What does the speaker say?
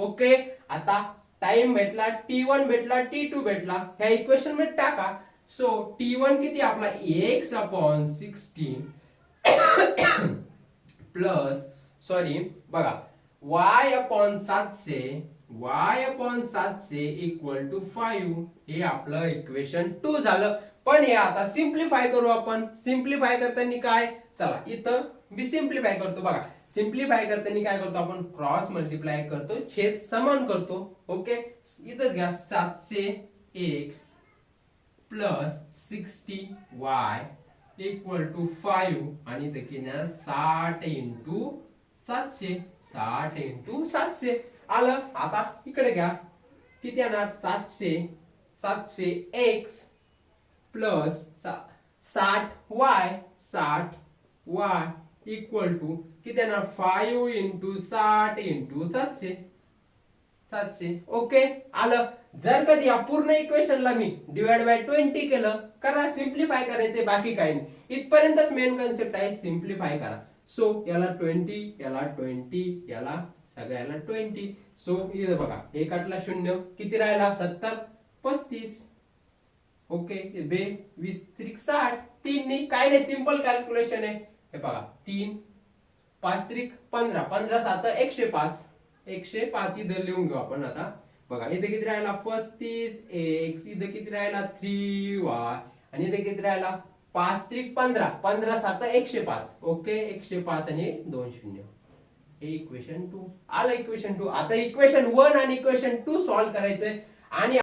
Okay, आता time भेटला, T1 भेटला, T2 भेटला, ह्या इक्वेशन मध्ये टाका. सो T1 किती आपला x/16 प्लस सॉरी बघा y/700 इक्वल टू 5. हे आपलं इक्वेशन 2 झालं. पण हे आता सिंप्लिफाय करू आपण. सिंप्लिफाय करताना काय, चला इथं मी सिंप्लिफाय करतो. बघा सिंप्लिफाय करताना काय करतो आपण, क्रॉस मल्टिप्लाय करतो, छेद समान करतो. ओके, इथंच घ्या 700x plus 60y equal to 5 आणि इथे घेणार 60 इंटू 700. 60 इंटू 700 आलं. आता इकडे घ्या, किती येणार 700x plus 60y equal to किती येणार 5 इंटू 60 इंटू 700. ओके आलं. जर कधी या पूर्ण इक्वेशनला मी डिवाइड बाय 20 केलं, करा सिंप्लिफाय करायचे, बाकी काही नाही. इथपर्यंतच मेन कन्सेप्ट आहे, सिंप्लिफाय करा. सो याला 20, याला 20, याला सगळ्याला 20. सो इथं बघा 1 8 0 किती राहिला 70 35. ओके, 20 त्रिक 60. 3 नी काय नाही, सिंपल कॅल्क्युलेशन आहे. हे बघा 3 5 त्रिक 15, 15 7 105. 105 इथं लिहून घेऊ आपण. आता बघा इथे किती राहिला 35x, इथे किती राहिला 3y आणि इथे किती राहिला 5 त्रिक 15, 15 7 105. ओके, 105 आणि 2 0. हे इक्वेशन 2 आलं. इक्वेशन 2. आता इक्वेशन 1 आणि इक्वेशन 2 सॉल्व्ह करायचंय आणि